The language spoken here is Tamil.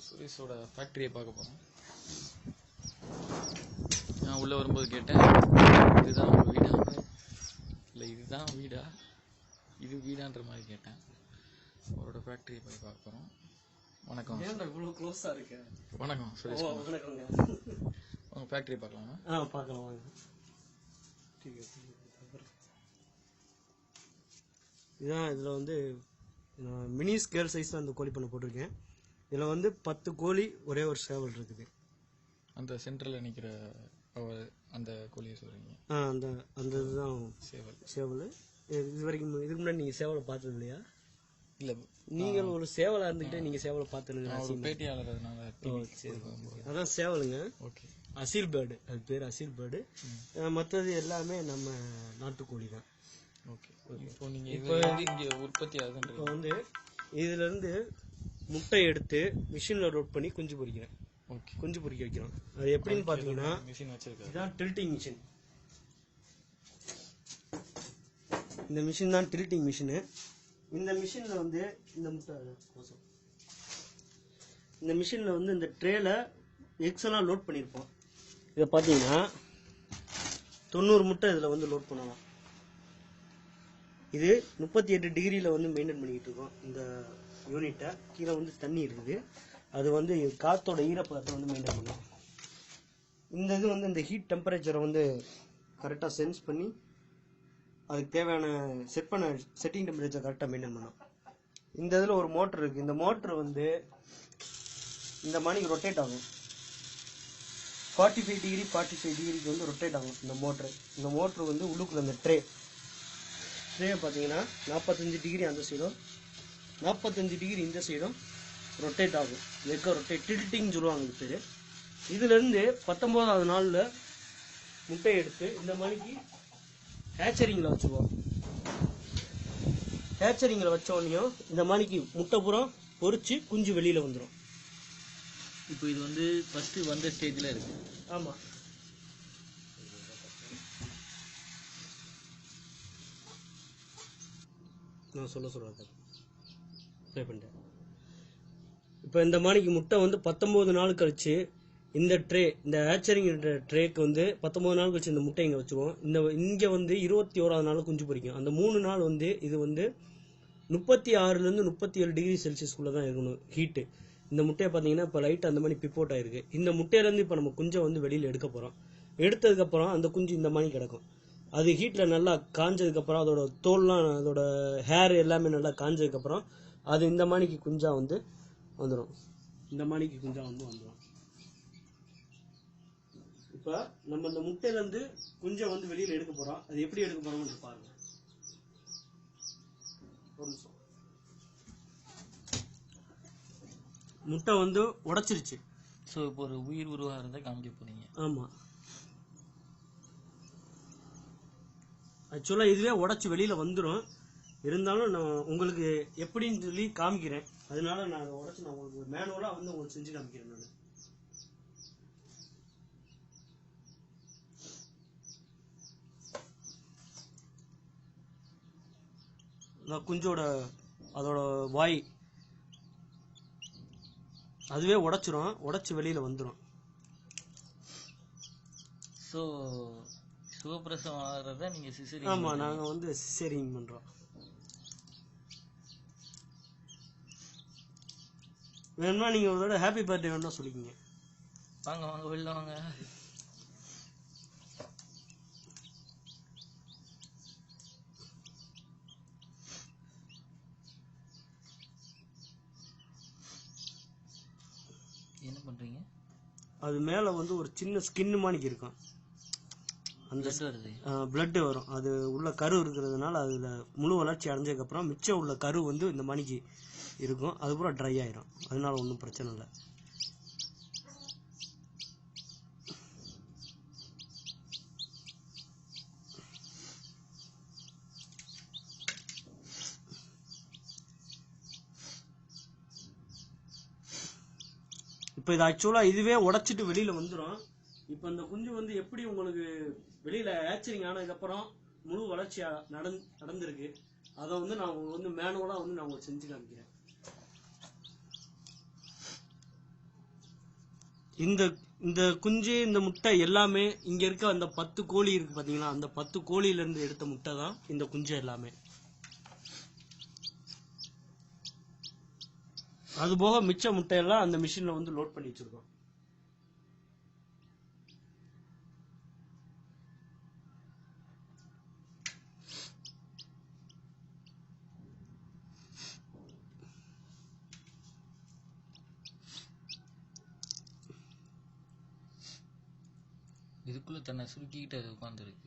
சுரேஷோட ஃபேக்டரியை பார்க்க போகிறோம். நான் உள்ளே வரும்போது கேட்டேன், இதுதான் உங்கள் வீடா இல்லை இதுதான் வீடா, இது வீடான்ற மாதிரி கேட்டேன். அவரோட ஃபேக்டரியை போய் பார்க்க போகிறோம். வணக்கம். இவ்வளோ க்ளோஸாக இருக்கு. வணக்கம் சுரேஷ். வணக்கங்க. உங்கள் ஃபேக்டரி பார்க்கலாமா? பார்க்கலாம் வாங்க. இதுதான் இதில் வந்து நான் மினி ஸ்கேல் சைஸில் அந்த கோழி பண்ணை போட்டிருக்கேன். இதில் வந்து 10 கோழி ஒரே ஒரு சேவல் இருக்குது. அந்த சென்டரில் நிற்கிற அந்த கோழியை சொல்கிறீங்க? அந்த அந்த இதுதான் சேவல். இது வரைக்கும் இதுக்கு முன்னாடி நீங்கள் சேவலை பார்த்தது இல்லையா? இல்லை, நீங்கள் ஒரு சேவலாக இருந்துக்கிட்டே நீங்கள் சேவலை பார்த்துருங்க. பேட்டியாளர் அதான் சேவலுங்க. ஓகே. அசீல் பேர்டு, அது பேர் அசீல் பேர்டு. மற்றது எல்லாமே நம்ம நாட்டுக்கோழி தான். ஓகே. இப்போ நீங்கள் இங்கே உற்பத்தி ஆகுதுன்ற இப்போ வந்து இதுலேருந்து முட்டை எடுத்து மிஷினில் லோட் பண்ணி குஞ்சு பொரிக்கிறேன். ஓகே. குஞ்சு பொரிக்க வைக்கிறோம். அது எப்படின்னு பார்த்தீங்கன்னா மிஷின் வச்சிருக்கேன். இதுதான் டில்ட்டிங் மிஷின். இந்த மிஷின் தான் டில்ட்டிங் மிஷினு. இந்த மிஷினில் வந்து இந்த முட்டை இந்த மிஷினில் வந்து இந்த ட்ரேல எக்ஸெல்லாம் லோட் பண்ணியிருப்போம். இதை பார்த்தீங்கன்னா 90 முட்டை இதில் வந்து லோட் பண்ணலாம். இது 38 டிகிரியில் வந்து மெயின்டைன் பண்ணிக்கிட்டு இருக்கோம் இந்த யூனிட்டை. கீழே வந்து தண்ணி இருக்குது, அது வந்து காற்றோட ஈரப்பதத்தை வந்து மெயின்டைன் பண்ணும். இந்த இது வந்து இந்த ஹீட் டெம்பரேச்சரை வந்து கரெக்டாக சென்ஸ் பண்ணி அதுக்கு தேவையான செட்டிங் டெம்பரேச்சர் கரெக்டாக மெயின்டைன் பண்ணும். இந்த இதில் ஒரு மோட்ரு இருக்குது. இந்த மோட்ரு வந்து இந்த மணிக்கு ரொட்டேட் ஆகும். 45 டிகிரிக்கு வந்து ரொட்டேட் ஆகும் இந்த மோட்ரு. இந்த மோட்ரு வந்து உள்ளுக்குள்ள இந்த ட்ரே பார்த்தீங்கன்னா 45 டிகிரி அந்த சைடும் 45 டிகிரி இந்த சைடும் ரொட்டேட் ஆகும். ரொட்டேட் டில்ட்டிங் சொல்லுவாங்க இது பேர். இதுலேருந்து 19வது நாளில் முட்டையை எடுத்து இந்த மணிக்கு ஹேச்சரிங்கில் வச்சுக்குவோம். ஹேச்சரிங்கில் வச்ச உடனேயும் இந்த மணிக்கு முட்டை பூரா பொரிச்சு குஞ்சு வெளியில் வந்துடும். இப்போ இது வந்து ஃபஸ்ட்டு வந்த ஸ்டேஜில் இருக்குது. ஆமாம். நான் சொல்கிறேன் ட்ரை பண்ணிட்டேன். இப்போ இந்த மாணிக்கு முட்டை வந்து 19 நாள் கழிச்சு இந்த ட்ரே, இந்த ஹேச்சரிங் ட்ரேக்கு வந்து 19 நாள் கழிச்சு இந்த முட்டை இங்கே வச்சுருவோம். இங்கே வந்து 21வது நாள் குஞ்சு பொரிக்கும். அந்த 3 நாள் வந்து இது வந்து 36லேருந்து 37 டிகிரி செல்சியஸ்குள்ளே தான் இருக்கணும் ஹீட்டு. இந்த முட்டையை பார்த்தீங்கன்னா இப்போ லைட் அந்த மாதிரி பிப்போட் ஆயிருக்கு. இந்த முட்டையிலேருந்து இப்போ நம்ம குஞ்சை வந்து வெளியில் எடுக்க போகிறோம். எடுத்ததுக்கப்புறம் அந்த குஞ்சு இந்த மாதிரி கிடக்கும். அது ஹீட்டில் நல்லா காஞ்சதுக்கப்புறம் அதோட தோல்லாம் அதோட ஹேர் எல்லாமே நல்லா காஞ்சதுக்கப்புறம் அது இந்த மாணிக்கு குஞ்சா வந்து வந்துடும். இந்த மாணிக்கு குஞ்சா வந்து வந்துடும். இப்போ நம்ம இந்த முட்டையிலேருந்து குஞ்சை வந்து வெளியில் எடுக்க போகிறோம். அது எப்படி எடுக்க போகிறோம்னு பாருங்க. ஒரு நிமிஷம். முட்டை வந்து உடைச்சிருச்சு. ஸோ இப்போ ஒரு உயிர் உருவாகிறத காமிக்க போறீங்க. ஆமாம். ஆக்சுவலாக இதுவே உடச்சி வெளியில் வந்துடும். இருந்தாலும் நான் உங்களுக்கு எப்படின்னு சொல்லி காமிக்கிறேன். அதனால நான் அதை உடச்சி நான் உங்களுக்கு மேனுவலாக வந்து உங்களுக்கு செஞ்சு காமிக்கிறேன். நான் குஞ்சோட அதோட வாய் அதுவே உடைச்சிரும். உடச்சி வெளியில் வந்துடும். ஸோ சுகப்பிரசவம் ஆகிறத நீங்கள் சிசேரியன்? ஆமாம், நாங்கள் வந்து சிசேரியன் பண்ணுறோம். வேணுமா நீங்கள் ஒரு தடவை ஹாப்பி பர்த்டே வேணும்னா சொல்லிக்கிங்க. வாங்க வாங்க வெளில வாங்க. என்ன பண்ணுறீங்க? அது மேலே வந்து ஒரு சின்ன ஸ்கின்னு மாணிக்கு இருக்கும். அந்த பிளட் வரும். அது உள்ள கரு இருக்கிறதுனால அதில் முழு வளர்ச்சி அடைஞ்சதுக்கப்புறம் மிச்சம் உள்ள கரு வந்து இந்த மணிக்கு இருக்கும். அது பூரா ட்ரை ஆயிரும். அதனால ஒன்றும் பிரச்சனை இல்லை. இப்போ இது ஆக்சுவலாக இதுவே உடைச்சிட்டு வெளியில் வந்துடும். இப்போ இந்த குஞ்சு வந்து எப்படி உங்களுக்கு வெளியில் ஹேச்சரிங் ஆனதுக்கப்புறம் முழு வளர்ச்சி நடந்திருக்கு அதை வந்து நான் உங்களுக்கு வந்து மேனுவலாக வந்து நான் உங்களுக்கு செஞ்சு காமிக்கிறேன். இந்த இந்த குஞ்சு இந்த முட்டை எல்லாமே இங்க இருக்க அந்த 10 கோழி இருக்கு பாத்தீங்களா, அந்த 10 கோழில இருந்து எடுத்த முட்டை தான் இந்த குஞ்சு எல்லாமே. அது போக மிச்ச முட்டையெல்லாம் அந்த மிஷின்ல வந்து லோட் பண்ணி வச்சிருக்கோம். இதுக்குள்ள தன்னை சுருக்கிக்கிட்டு அது உட்காந்துருக்கு.